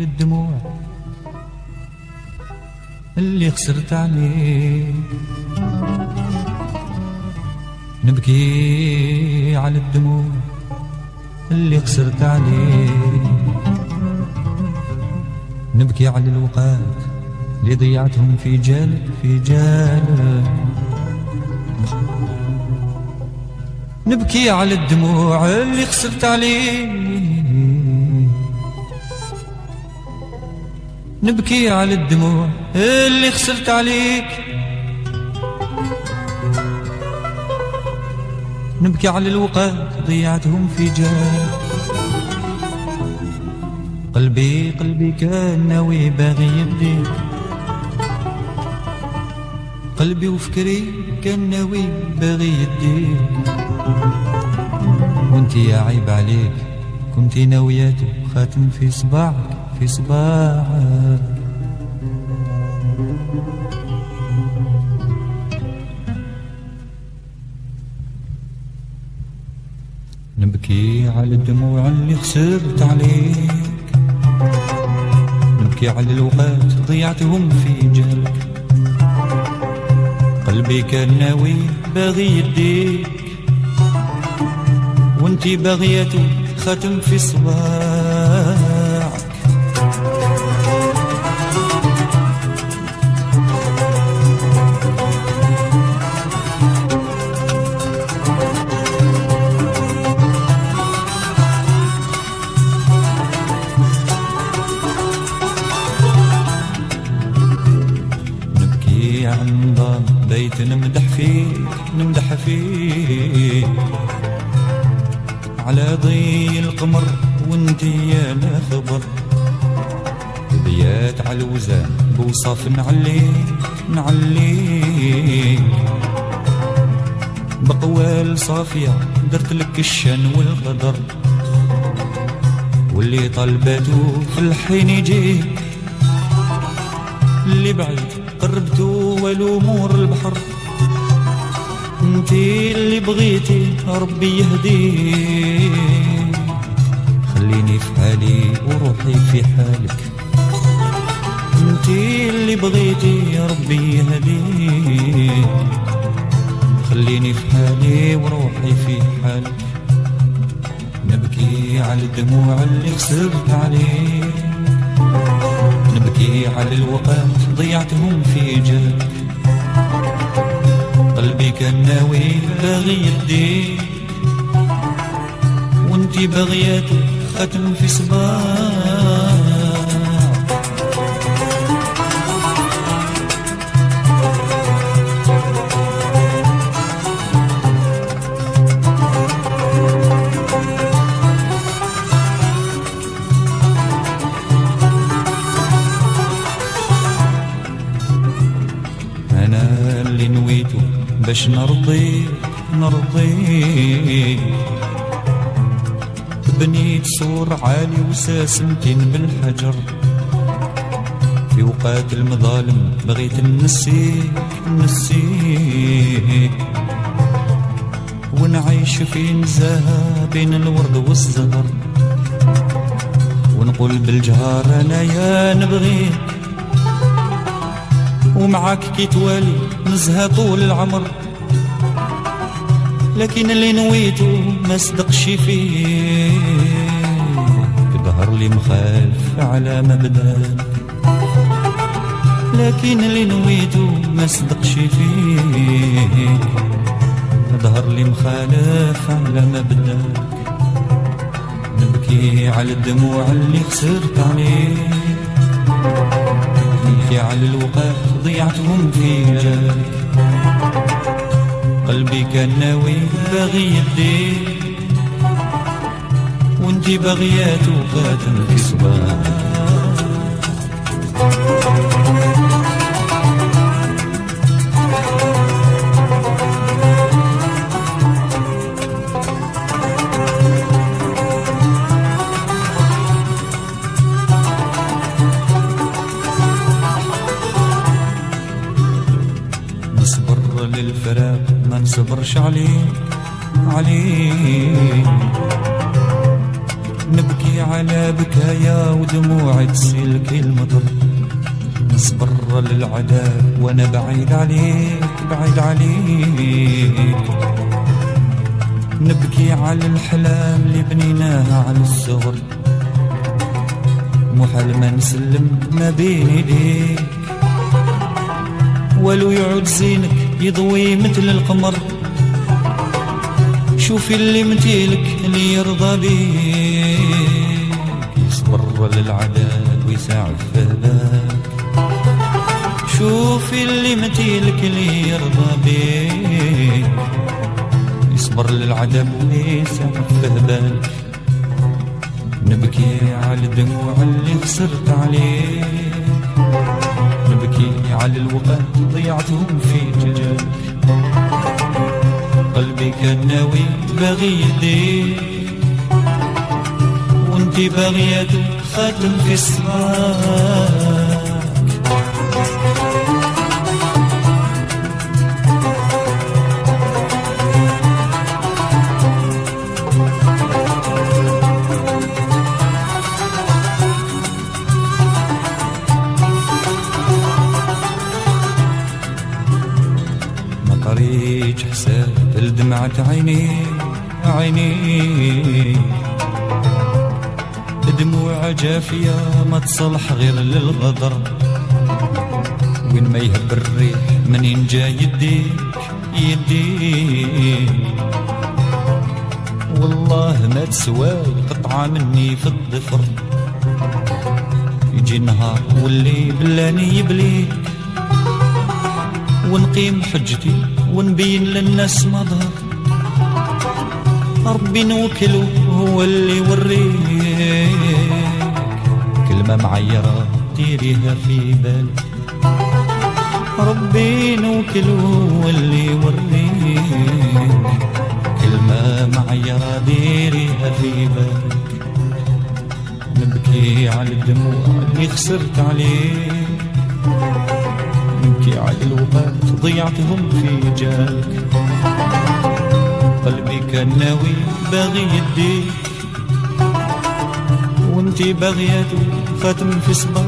الدموع اللي خسرت عليه، نبكي على الدموع اللي خسرت عليه، نبكي على الوقات اللي ضيعتهم في جالك في جالك، نبكي على الدموع اللي خسرت عليه، نبكي على الدموع اللي خسرت عليك، نبكي على الوقات ضيعتهم في جالك. قلبي كان ناوي باغي يديك، قلبي وفكري كان ناوي باغي يديك، وانتي يا عيب عليك كنتي ناوياتي خاتم في صباعك في صباعك. نبكي على الدموع اللي خسرت عليك، نبكي على الوقات ضيعتهم في جالك، قلبي كان ناوي باغي يديك، وانتي باغياتو خاتم في صباعك. نبكي عن نظام بيت نمدح فيه على ضي القمر وانتي يا لا خبر، بيات على الوزان بوصاف نعليك بقوال صافية درت لك الشان والقدر، واللي طلباتو في الحين يجيك، اللي بعيد قربتو والامور البحر، انتي اللي بغيتي ربي يهديك، خليني في حالي وروحي في حالك، انتي اللي بغيتي ربي يهديك، خليني في حالي وروحي في حالك. نبكي على الدموع اللي خسرت عليك، نبكي على الوقات ضيعتهم في جالك، قلبي كان ناوي باغي يديك، وانتي باغياتو ختم في صباعك. أنا اللي نويتو باش نرضيك بنيت سور عالي وساسمتين بالحجر، في وقات المظالم بغيت نسيك ونعيش في نزاهة بين الورد والزهر، ونقول بالجهار أنا يا نبغيك، ومعاك كي توالي نزهة طول العمر، لكن اللي نويتو ما صدقش فيه، ظهر لي مخالف على مبدأك، لكن اللي نويتو ما صدقش فيه، ظهر لي مخالف على مبدأك. نبكي على الدموع اللي خسرت عليك، نبكي على الوقات ضيعتهم في جالك، قلبي كان ناوي باغي يديك، وانتي باغياتو خاتم في صباعك. نصبر للفراق ما نصبرش عليه، نبكي على بكايا ودموع تسيل المطر، نصبر للعذاب وانا بعيد عليك بعيد عليك. نبكي على الحلام اللي بنيناها على الصغر، محال ما نسلم ما بين ايديك. ولو يعود زينك يضوي مثل القمر، شوفي اللي متيلك اللي يرضى بيك. يصبر للعذاب ويساعد في بالك، شوفي اللي متيلك اللي يرضى بيك. يصبر للعذاب ويساعد في بالك. نبكي على الدموع اللي خسرت عليك، نبكي على الوقت ضيعتهم في جلالك. قلبي كان ناوي باغي يديك، وانتي باغية خاتم في صباك. قريت حساب الدمعة عيني عيني، دموع جافية ما تصلح غير للغدر. وين ما يهب الريح منين جا يديك يديك. والله ما تسواي قطعة مني في الضفر، يجي النهار واللي بلاني يبليك. ونقيم حجتي ونبين للناس مظهر، ربي نوكله هو اللي يوريك. كلمة معيرة ديريها في بالك، ربي نوكله هو اللي يوريك. كلمة معيرة ديريها في بالك. نبكي على الدموع اللي خسرت عليك، نبكي على الوقت ضيعتهم في جالك. قلبي كان ناوي باغي يديك، وانتي باغياته خاتم في صباك.